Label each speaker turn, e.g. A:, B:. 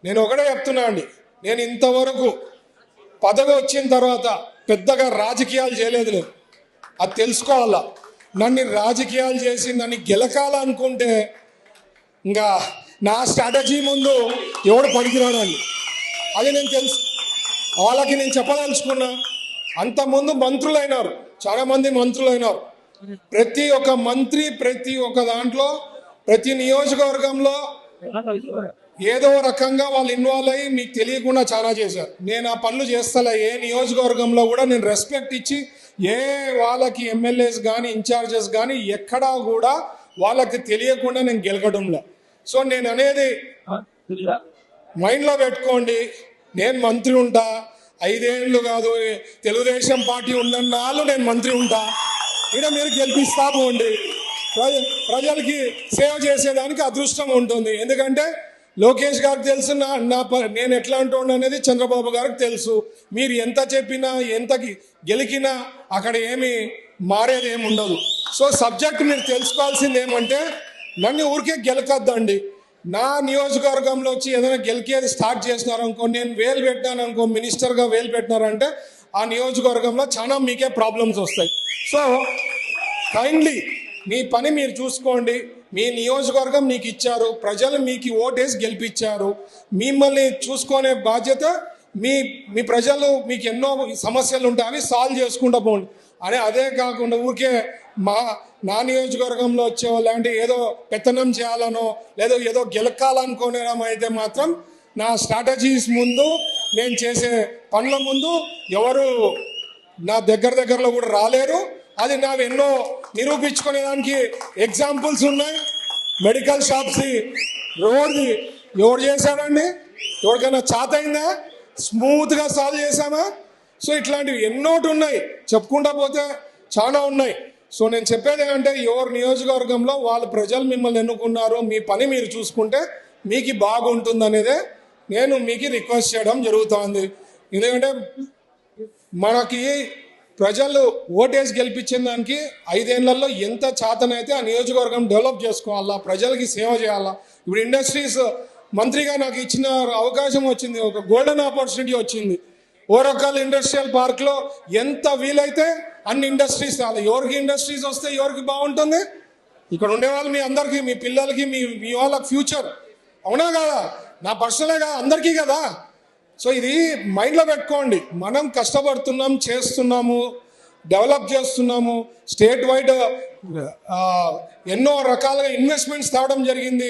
A: నేను ఒకటే చెప్తున్నా అండి, నేను ఇంతవరకు పదవి వచ్చిన తర్వాత పెద్దగా రాజకీయాలు చేయలేదు. నేను అది తెలుసుకోవాలా. నన్ను రాజకీయాలు చేసి నన్ను గెలకాలనుకుంటే ఇంకా నా స్ట్రాటజీ ముందు ఎవడు పనికిరాడండి. అది నేను తెలుసు, వాళ్ళకి నేను చెప్పదలుచుకున్నా. అంతకుముందు మంత్రులైనారు, చాలామంది మంత్రులైనారు. ప్రతి ఒక్క మంత్రి ప్రతి ఒక్క దాంట్లో ప్రతి నియోజకవర్గంలో ఏదో రకంగా వాళ్ళు ఇన్వాల్వ్ అయ్యి మీకు తెలియకుండా చాలా చేశారు. నేను ఆ పనులు చేస్తలే. ఏ నియోజకవర్గంలో కూడా నేను రెస్పెక్ట్ ఇచ్చి ఏ వాళ్ళకి ఎమ్మెల్యేస్ కానీ ఇన్ఛార్జెస్ కానీ ఎక్కడా కూడా వాళ్ళకి తెలియకుండా నేను గెలకడంలో. సో నేను అనేది మైండ్లో పెట్టుకోండి. నేను మంత్రి ఉంటా, 5 ఏళ్ళు కాదు, తెలుగుదేశం పార్టీ ఉన్నన్నాళ్ళు నేను మంత్రి ఉంటా. ఇక్కడ మీరు గెలిపిస్తా పోండి. ప్రజలకి సేవ చేసేదానికి అదృష్టం ఉంటుంది. ఎందుకంటే లోకేష్ గారికి తెలుసు నేను ఎట్లా అంటుండే అనేది చంద్రబాబు గారికి తెలుసు. మీరు ఎంత చెప్పినా ఎంత గెలికినా అక్కడ ఏమి మారేది ఏమి ఉండదు. సో సబ్జెక్ట్ మీరు తెలుసుకోవాల్సింది ఏమంటే, నన్ను ఊరికే గెలకద్దండి. నా నియోజకవర్గంలో వచ్చి ఏదైనా గెలికేది స్టార్ట్ చేసినారనుకో, నేను వేలు పెట్టినాననుకో, మినిస్టర్గా వేలు పెట్టినారంటే ఆ నియోజకవర్గంలో చాలా మీకే ప్రాబ్లమ్స్ వస్తాయి. సో కైండ్లీ మీ పని మీరు చూసుకోండి. మీ నియోజకవర్గం మీకు ఇచ్చారు, ప్రజలు మీకు ఓటేసి గెలిపించారు. మిమ్మల్ని చూసుకునే బాధ్యత మీ ప్రజలు. మీకు ఎన్నో సమస్యలు ఉంటాయి, అవి సాల్వ్ చేసుకుంటూ పోండి. అదే కాకుండా ఊరికే నా నియోజకవర్గంలో వచ్చేవాళ్ళు అంటే ఏదో పెత్తనం చేయాలనో లేదో ఏదో గెలకాలనుకోవడం అయితే మాత్రం నా స్ట్రాటజీస్ ముందు, నేను చేసే పనుల ముందు ఎవరు నా దగ్గరలో కూడా రాలేరు. అది నా ఎన్నో నిరూపించుకునేదానికి ఎగ్జాంపుల్స్ ఉన్నాయి. మెడికల్ షాప్స్ రోడ్ది ఎవరు చేశాడండి? ఎవరికైనా చాతైందా? స్మూత్గా సాల్వ్ చేశామా? సో ఇట్లాంటివి ఎన్నోటి ఉన్నాయి, చెప్పుకుంటా పోతే చాలా ఉన్నాయి. సో నేను చెప్పేది ఏంటంటే, ఎవరి నియోజకవర్గంలో వాళ్ళ ప్రజలు మిమ్మల్ని ఎన్నుకున్నారు, మీ పని మీరు చూసుకుంటే మీకు బాగుంటుంది అనేదే నేను మీకు రిక్వెస్ట్ చేయడం జరుగుతుంది. ఎందుకంటే మనకి ప్రజలు ఓటేసి గెలిపించిన దానికి 5 ఏళ్లలో ఎంత చాతనైతే ఆ నియోజకవర్గం డెవలప్ చేసుకోవాలా, ప్రజలకి సేవ చేయాలా. ఇప్పుడు ఇండస్ట్రీస్ మంత్రిగా నాకు ఇచ్చిన అవకాశం వచ్చింది, ఒక గోల్డెన్ ఆపర్చునిటీ వచ్చింది. ఓరకల్ ఇండస్ట్రియల్ పార్క్లో ఎంత వీలైతే అన్ని ఇండస్ట్రీస్ రావాలి. ఎవరికి ఇండస్ట్రీస్ వస్తే ఎవరికి బాగుంటుంది? ఇక్కడ ఉండేవాళ్ళు మీ అందరికీ, మీ పిల్లలకి, మీ వాళ్ళకి ఫ్యూచర్. అవునా కదా? నా పర్సనలే కదా, అందరికీ కదా. సో ఇది మైండ్లో పెట్టుకోండి. మనం కష్టపడుతున్నాం, చేస్తున్నాము, డెవలప్ చేస్తున్నాము. స్టేట్ వైడ్ ఎన్నో రకాలుగా ఇన్వెస్ట్మెంట్స్ తేవడం జరిగింది.